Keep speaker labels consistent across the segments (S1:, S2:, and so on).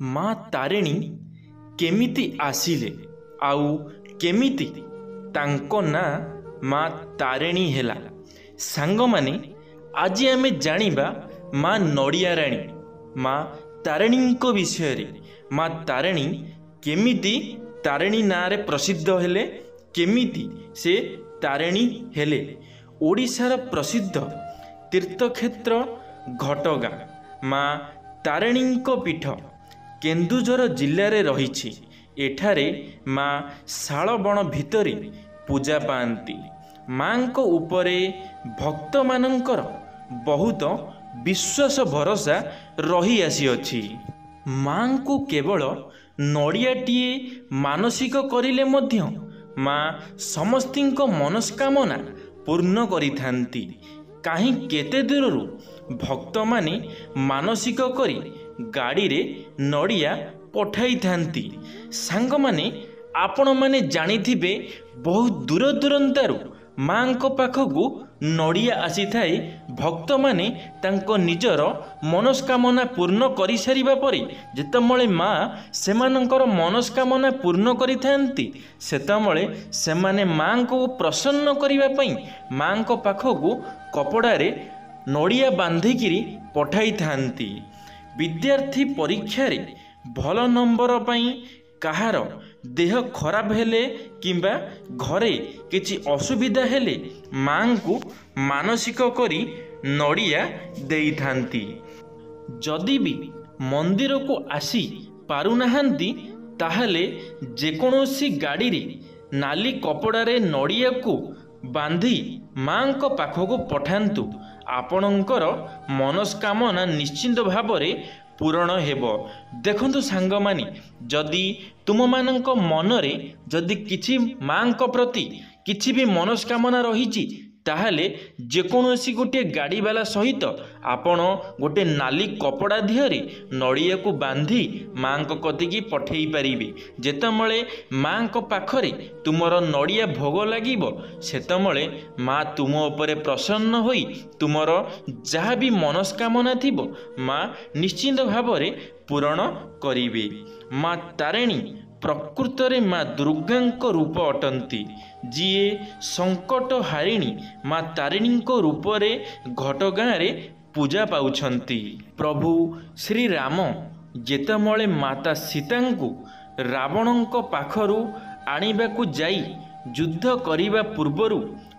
S1: ମା ତାରିଣୀ କେମିତି ଆସିଲେ ଆଉ କେମିତି ତାଙ୍କ ନାଁ ମା ତାରିଣୀ ହେଲା। ସାଙ୍ଗମାନେ, ଆଜି ଆମେ ଜାଣିବା ମା ନଡ଼ିଆରାଣୀ ମା ତାରିଣୀଙ୍କ ବିଷୟରେ। ମା ତାରିଣୀ କେମିତି ତାରିଣୀ ନାଁରେ ପ୍ରସିଦ୍ଧ ହେଲେ, କେମିତି ସେ ତାରିଣୀ ହେଲେ। ଓଡ଼ିଶାର ପ୍ରସିଦ୍ଧ ତୀର୍ଥକ୍ଷେତ୍ର ଘଟଗାଁ ମା ତାରିଣୀଙ୍କ ପୀଠ କେନ୍ଦୁଝର ଜିଲ୍ଲାରେ ରହିଛି। ଏଠାରେ ମା ଶାଳବଣ ଭିତରେ ପୂଜା ପାଆନ୍ତି। ମାଙ୍କ ଉପରେ ଭକ୍ତମାନଙ୍କର ବହୁତ ବିଶ୍ୱାସ ଭରସା ରହି ଆସିଅଛି। ମାଙ୍କୁ କେବଳ ନଡ଼ିଆଟିଏ ମାନସିକ କରିଲେ ମଧ୍ୟ ମା ସମସ୍ତିଙ୍କ ମନସ୍କାମନା ପୂର୍ଣ୍ଣ କରିଥାନ୍ତି। କାହିଁ କେତେ ଦୂରରୁ ଭକ୍ତମାନେ ମାନସିକ କରି ଗାଡ଼ିରେ ନଡ଼ିଆ ପଠାଇଥାନ୍ତି। ସାଙ୍ଗମାନେ, ଆପଣମାନେ ଜାଣିଥିବେ ବହୁତ ଦୂର ଦୂରାନ୍ତରୁ ମାଙ୍କ ପାଖକୁ ନଡ଼ିଆ ଆସିଥାଏ। ଭକ୍ତମାନେ ତାଙ୍କ ନିଜର ମନସ୍କାମନା ପୂର୍ଣ୍ଣ କରିସାରିବା ପରେ ଯେତେବେଳେ ମା ସେମାନଙ୍କର ମନସ୍କାମନା ପୂର୍ଣ୍ଣ କରିଥାନ୍ତି, ସେତେବେଳେ ସେମାନେ ମାଙ୍କୁ ପ୍ରସନ୍ନ କରିବା ପାଇଁ ମାଙ୍କ ପାଖକୁ କପଡ଼ାରେ ନଡ଼ିଆ ବାନ୍ଧିକିରି ପଠାଇଥାନ୍ତି। ବିଦ୍ୟାର୍ଥୀ ପରୀକ୍ଷାରେ ଭଲ ନମ୍ବର ପାଇଁ, କାହାର ଦେହ ଖରାପ ହେଲେ କିମ୍ବା ଘରେ କିଛି ଅସୁବିଧା ହେଲେ ମାଙ୍କୁ ମାନସିକ କରି ନଡ଼ିଆ ଦେଇଥାନ୍ତି। ଯଦି ବି ମନ୍ଦିରକୁ ଆସି ପାରୁନାହାନ୍ତି, ତାହେଲେ ଯେକୌଣସି ଗାଡ଼ିରେ ନାଲି କପଡ଼ାରେ ନଡ଼ିଆକୁ ବାନ୍ଧି ମାଙ୍କ ପାଖକୁ ପଠାନ୍ତୁ। ଆପଣଙ୍କର ମନସ୍କାମନା ନିଶ୍ଚିନ୍ତ ଭାବରେ ପୂରଣ ହେବ। ଦେଖନ୍ତୁ ସାଙ୍ଗମାନେ, ଯଦି ତୁମମାନଙ୍କ ମନରେ ଯଦି କିଛି ମାଙ୍କ ପ୍ରତି କିଛି ବି ମନସ୍କାମନା ରହିଛି, ତାହେଲେ ଯେକୌଣସି ଗୋଟିଏ ଗାଡ଼ିବାଲା ସହିତ ଆପଣ ଗୋଟିଏ ନାଲି କପଡ଼ା ଦିହରେ ନଡ଼ିଆକୁ ବାନ୍ଧି ମାଙ୍କ କତିକି ପଠାଇ ପାରିବେ। ଯେତେବେଳେ ମାଙ୍କ ପାଖରେ ତୁମର ନଡ଼ିଆ ଭୋଗ ଲାଗିବ, ସେତେବେଳେ ମା ତୁମ ଉପରେ ପ୍ରସନ୍ନ ହୋଇ ତୁମର ଯାହା ବି ମନସ୍କାମନା ଥିବ ମା ନିଶ୍ଚିନ୍ତ ଭାବରେ ପୂରଣ କରିବେ। ମା ତାରିଣୀ ପ୍ରକୃତରେ ମା ଦୁର୍ଗାଙ୍କ ରୂପ ଅଟନ୍ତି, ଯିଏ ସଙ୍କଟ ହାରିଣୀ ମା ତାରିଣୀଙ୍କ ରୂପରେ ଘଟଗାଁରେ ପୂଜା ପାଉଛନ୍ତି। ପ୍ରଭୁ ଶ୍ରୀରାମ ଯେତେବେଳେ ମାତା ସୀତାଙ୍କୁ ରାବଣଙ୍କ ପାଖରୁ ଆଣିବାକୁ ଯାଇ ଯୁଦ୍ଧ କରିବା ପୂର୍ବରୁ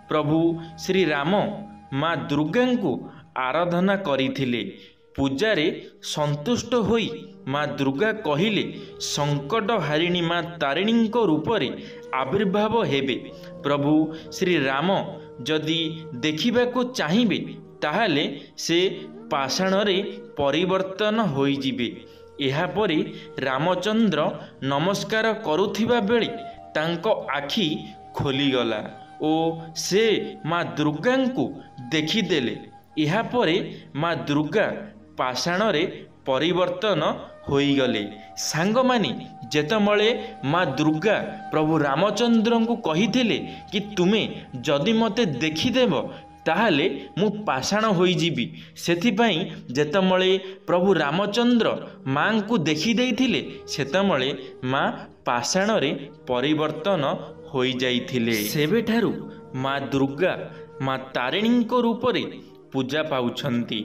S1: ପ୍ରଭୁ ଶ୍ରୀରାମ ମା ଦୁର୍ଗାଙ୍କୁ ଆରାଧନା କରିଥିଲେ। ପୂଜାରେ ସନ୍ତୁଷ୍ଟ ହୋଇ ମା ଦୁର୍ଗା କହିଲେ ସଙ୍କଟ ହାରିଣୀ ମା ତାରିଣୀଙ୍କ ରୂପରେ ଆବିର୍ଭାବ ହେବେ। ପ୍ରଭୁ ଶ୍ରୀରାମ ଯଦି ଦେଖିବାକୁ ଚାହିଁବେ, ତାହେଲେ ସେ ପାଷାଣରେ ପରିବର୍ତ୍ତନ ହୋଇଯିବେ। ଏହାପରେ ରାମଚନ୍ଦ୍ର ନମସ୍କାର କରୁଥିବା ବେଳେ ତାଙ୍କ ଆଖି ଖୋଲିଗଲା ଓ ସେ ମା ଦୁର୍ଗାଙ୍କୁ ଦେଖିଦେଲେ। ଏହାପରେ ମା ଦୁର୍ଗା ପାଷାଣରେ ପରିବର୍ତ୍ତନ ହୋଇଗଲେ। ସାଙ୍ଗମାନେ, ଯେତେବେଳେ ମା ଦୁର୍ଗା ପ୍ରଭୁ ରାମଚନ୍ଦ୍ରଙ୍କୁ କହିଥିଲେ କି ତୁମେ ଯଦି ମୋତେ ଦେଖିଦେବ ତାହେଲେ ମୁଁ ପାଷାଣ ହୋଇଯିବି, ସେଥିପାଇଁ ଯେତେବେଳେ ପ୍ରଭୁ ରାମଚନ୍ଦ୍ର ମାଙ୍କୁ ଦେଖିଦେଇଥିଲେ, ସେତେବେଳେ ମା ପାଷାଣରେ ପରିବର୍ତ୍ତନ ହୋଇଯାଇଥିଲେ। ସେବେଠାରୁ ମା ଦୁର୍ଗା ମା ତାରିଣୀଙ୍କ ରୂପରେ ପୂଜା ପାଉଛନ୍ତି।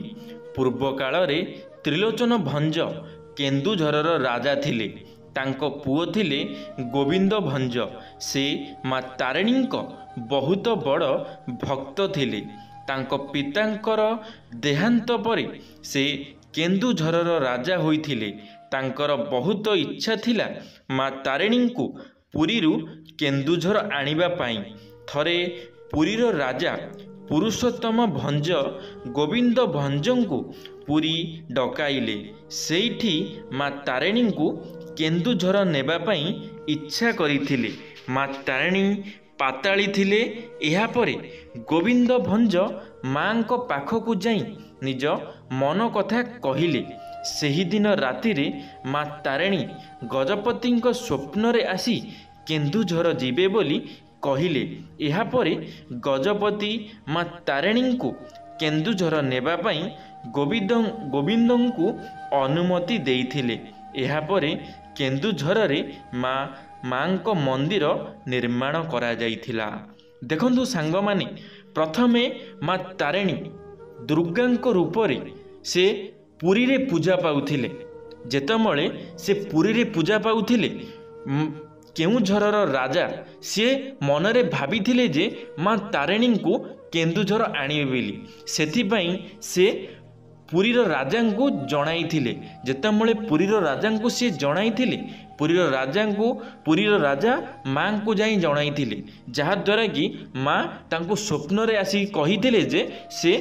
S1: ପୂର୍ବକାଳରେ ତ୍ରିଲୋଚନ ଭଞ୍ଜ କେନ୍ଦୁଝରର ରାଜା ଥିଲେ। ତାଙ୍କ ପୁଅ ଥିଲେ ଗୋବିନ୍ଦ ଭଞ୍ଜ। ସେ ମା ତାରିଣୀଙ୍କ ବହୁତ ବଡ଼ ଭକ୍ତ ଥିଲେ। ତାଙ୍କ ପିତାଙ୍କର ଦେହାନ୍ତ ପରେ ସେ କେନ୍ଦୁଝରର ରାଜା ହୋଇଥିଲେ। ତାଙ୍କର ବହୁତ ଇଚ୍ଛା ଥିଲା ମା ତାରିଣୀଙ୍କୁ ପୁରୀରୁ କେନ୍ଦୁଝର ଆଣିବା ପାଇଁ। ଥରେ ପୁରୀର ରାଜା ପୁରୁଷୋତ୍ତମ ଭଞ୍ଜ ଗୋବିନ୍ଦ ଭଞ୍ଜଙ୍କୁ ପୁରୀ ଡକାଇଲେ। ସେଇଠି ମା ତାରିଣୀଙ୍କୁ କେନ୍ଦୁଝର ନେବା ପାଇଁ ଇଚ୍ଛା କରିଥିଲେ। ମା ତାରିଣୀ ପାତାଳି ଥିଲେ। ଏହାପରେ ଗୋବିନ୍ଦ ଭଞ୍ଜ ମାଙ୍କ ପାଖକୁ ଯାଇ ନିଜ ମନ କଥା କହିଲେ। ସେହିଦିନ ରାତିରେ ମା ତାରିଣୀ ଗଜପତିଙ୍କ ସ୍ୱପ୍ନରେ ଆସି କେନ୍ଦୁଝର ଯିବେ ବୋଲି କହିଲେ। ଏହାପରେ ଗଜପତି ମା ତାରିଣୀଙ୍କୁ କେନ୍ଦୁଝର ନେବା ପାଇଁ ଗୋବିନ୍ଦଙ୍କୁ ଅନୁମତି ଦେଇଥିଲେ। ଏହାପରେ କେନ୍ଦୁଝରରେ ମାଙ୍କ ମନ୍ଦିର ନିର୍ମାଣ କରାଯାଇଥିଲା। ଦେଖନ୍ତୁ ସାଙ୍ଗମାନେ, ପ୍ରଥମେ ମା ତାରିଣୀ ଦୁର୍ଗାଙ୍କ ରୂପରେ ସେ ପୁରୀରେ ପୂଜା ପାଉଥିଲେ। ଯେତେବେଳେ ସେ ପୁରୀରେ ପୂଜା ପାଉଥିଲେ, କେଉଁଝରର ରାଜା ସିଏ ମନରେ ଭାବିଥିଲେ ଯେ ମା ତାରିଣୀଙ୍କୁ କେନ୍ଦୁଝର ଆଣିବେ ବୋଲି। ସେଥିପାଇଁ ସେ ପୁରୀର ରାଜାଙ୍କୁ ଜଣାଇଥିଲେ। ଯେତେବେଳେ ପୁରୀର ରାଜାଙ୍କୁ ସିଏ ଜଣାଇଥିଲେ, ପୁରୀର ରାଜା ମାଙ୍କୁ ଯାଇ ଜଣାଇଥିଲେ, ଯାହାଦ୍ୱାରା କି ମା ତାଙ୍କୁ ସ୍ୱପ୍ନରେ ଆସି କହିଥିଲେ ଯେ ସେ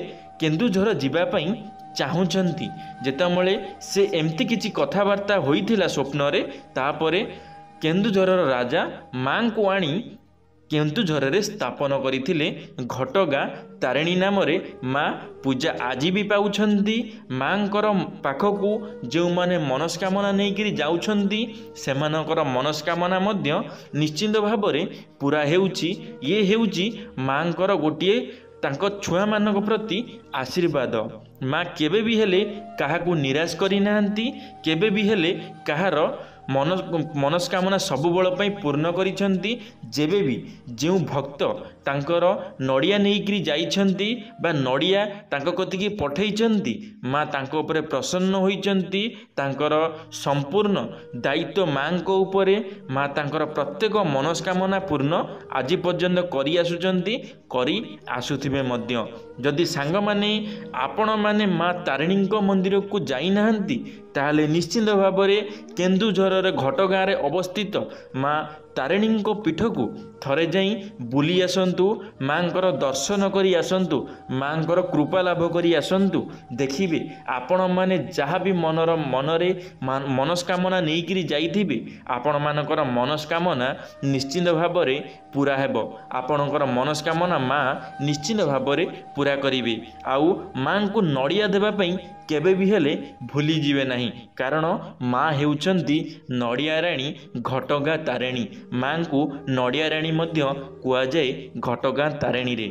S1: କେନ୍ଦୁଝର ଯିବା ପାଇଁ ଚାହୁଁଛନ୍ତି। ଯେତେବେଳେ ସେ ଏମିତି କିଛି କଥାବାର୍ତ୍ତା ହୋଇଥିଲା ସ୍ୱପ୍ନରେ, ତାପରେ କେନ୍ଦୁଝରର ରାଜା ମାଙ୍କୁ ଆଣି କେନ୍ଦୁଝରରେ ସ୍ଥାପନ କରିଥିଲେ। ଘଟଗାଁ ତାରିଣୀ ନାମରେ ମା ପୂଜା ଆଜି ବି ପାଉଛନ୍ତି। ମାଙ୍କର ପାଖକୁ ଯେଉଁମାନେ ମନସ୍କାମନା ନେଇକରି ଯାଉଛନ୍ତି, ସେମାନଙ୍କର ମନସ୍କାମନା ମଧ୍ୟ ନିଶ୍ଚିନ୍ତ ଭାବରେ ପୁରା ହେଉଛି। ଇଏ ହେଉଛି ମାଙ୍କର ଗୋଟିଏ ତାଙ୍କ ଛୁଆମାନଙ୍କ ପ୍ରତି ଆଶୀର୍ବାଦ। ମା କେବେ ବି ହେଲେ କାହାକୁ ନିରାଶ କରିନାହାନ୍ତି, କେବେ ବି ହେଲେ କାହାର ମନସ୍କାମନା ସବୁବେଳ ପାଇଁ ପୂର୍ଣ୍ଣ କରିଛନ୍ତି। ଯେବେ ବି ଯେଉଁ ଭକ୍ତ ତାଙ୍କର ନଡ଼ିଆ ନେଇକରି ଯାଇଛନ୍ତି ବା ନଡ଼ିଆ ତାଙ୍କ କତିକି ପଠାଇଛନ୍ତି, ମା ତାଙ୍କ ଉପରେ ପ୍ରସନ୍ନ ହୋଇଛନ୍ତି। ତାଙ୍କର ସମ୍ପୂର୍ଣ୍ଣ ଦାୟିତ୍ୱ ମାଙ୍କ ଉପରେ। ମା ତାଙ୍କର ପ୍ରତ୍ୟେକ ମନସ୍କାମନା ପୂର୍ଣ୍ଣ ଆଜି ପର୍ଯ୍ୟନ୍ତ କରି ଆସୁଛନ୍ତି, କରି ଆସୁଥିବେ ମଧ୍ୟ। ଯଦି ସାଙ୍ଗମାନେ ଆପଣମାନେ ମା ତାରିଣୀଙ୍କ ମନ୍ଦିରକୁ ଯାଇନାହାନ୍ତି, ତାହେଲେ ନିଶ୍ଚିନ୍ତ ଭାବରେ କେନ୍ଦୁଝରରେ ଘଟଗାଁରେ ଅବସ୍ଥିତ ମା ତାରିଣୀଙ୍କ ପୀଠକୁ ଥରେ ଯାଇ ବୁଲି ଆସନ୍ତୁ, ମାଙ୍କର ଦର୍ଶନ କରି ଆସନ୍ତୁ, ମାଙ୍କର କୃପା ଲାଭ କରି ଆସନ୍ତୁ। ଦେଖିବେ ଆପଣମାନେ ଯାହା ବି ମନରେ ମନସ୍କାମନା ନେଇକରି ଯାଇଥିବେ, ଆପଣମାନଙ୍କର ମନସ୍କାମନା ନିଶ୍ଚିନ୍ତ ଭାବରେ ପୁରା ହେବ। ଆପଣଙ୍କର ମନସ୍କାମନା ମା ନିଶ୍ଚିନ୍ତ ଭାବରେ ପୁରା କରିବେ। ଆଉ ମାଙ୍କୁ ନଡ଼ିଆ ଦେବା ପାଇଁ କେବେ ବି ହେଲେ ଭୁଲିଯିବେ ନାହିଁ, କାରଣ ମା ହେଉଛନ୍ତି ନଡ଼ିଆ ରାଣୀ, ଘଟଗାଁ ତାରିଣୀ। ମାଙ୍କୁ ନଡ଼ିଆ ରାଣୀ ମଧ୍ୟ କୁହାଯାଏ ଘଟଗାଁ ତାରିଣୀରେ।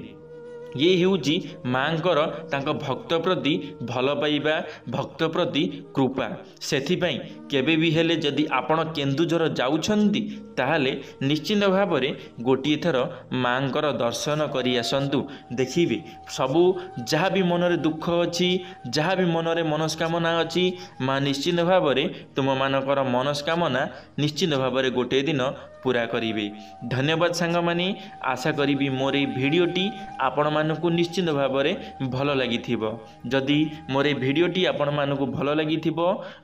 S1: ଇଏ ହେଉଛି ମାଙ୍କର ତାଙ୍କ ଭକ୍ତ ପ୍ରତି ଭଲ ପାଇବା, ଭକ୍ତ ପ୍ରତି କୃପା। ସେଥିପାଇଁ କେବେ ବି ହେଲେ ଯଦି ଆପଣ କେନ୍ଦୁଝର ଯାଉଛନ୍ତି, ତାହେଲେ ନିଶ୍ଚିନ୍ତ ଭାବରେ ଗୋଟିଏ ଥର ମାଙ୍କର ଦର୍ଶନ କରି ଆସନ୍ତୁ। ଦେଖିବେ ସବୁ ଯାହା ବି ମନରେ ଦୁଃଖ ଅଛି, ଯାହା ବି ମନରେ ମନସ୍କାମନା ଅଛି, ମା ନିଶ୍ଚିନ୍ତ ଭାବରେ ତୁମମାନଙ୍କର ମନସ୍କାମନା ନିଶ୍ଚିନ୍ତ ଭାବରେ ଗୋଟିଏ ଦିନ ପୁରା କରିବେ। ଧନ୍ୟବାଦ ସାଙ୍ଗମାନେ। ଆଶା କରିବି ମୋର এই ଭିଡ଼ିଓଟି ଆପଣମାନଙ୍କୁ ନିଶ୍ଚିନ୍ତ ଭାବରେ ଭଲ ଲାଗିଥିବ। ଯଦି ମୋର এই ଭିଡ଼ିଓଟି ଆପଣମାନଙ୍କୁ ଭଲ ଲାଗିଥିବ,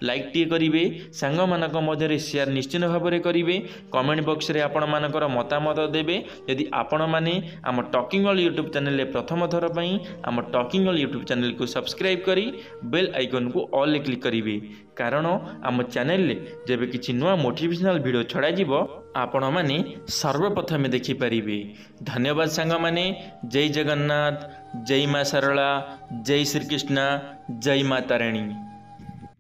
S1: ଲାଇକ୍ଟିଏ କରିବେ, ସାଙ୍ଗମାନଙ୍କ ମଧ୍ୟରେ ସେୟାର ନିଶ୍ଚିନ୍ତ ଭାବରେ କରିବେ, କମେଣ୍ଟ ବକ୍ସରେ ଆପଣମାନଙ୍କର ମତାମତ ଦେବେ। ଯଦି ଆପଣମାନେ ଆମ ଟକିଂ ଅଲ୍ ୟୁଟ୍ୟୁବ୍ ଚ୍ୟାନେଲରେ ପ୍ରଥମ ଥର ପାଇଁ ଆମ ଟକିଂ ଅଲ୍ ୟୁଟ୍ୟୁବ୍ ଚ୍ୟାନେଲକୁ ସବସ୍କ୍ରାଇବ୍ କରି ବେଲ୍ ଆଇକନ୍କୁ ଅଲ୍ରେ କ୍ଲିକ୍ କରିବେ, କାରଣ ଆମ ଚ୍ୟାନେଲରେ ଯେବେ କିଛି ନୂଆ ମୋଟିଭେସନାଲ୍ ଭିଡ଼ିଓ ଛଡ଼ାଯିବ, ଆପଣମାନେ ସର୍ବପ୍ରଥମେ ଦେଖିପାରିବେ। ଧନ୍ୟବାଦ ସାଙ୍ଗମାନେ। ଜୟ ଜଗନ୍ନାଥ, ଜୟ ମା ଶାରଳା, ଜୟ ଶ୍ରୀକୃଷ୍ଣ, ଜୟ ମା ତାରିଣୀ।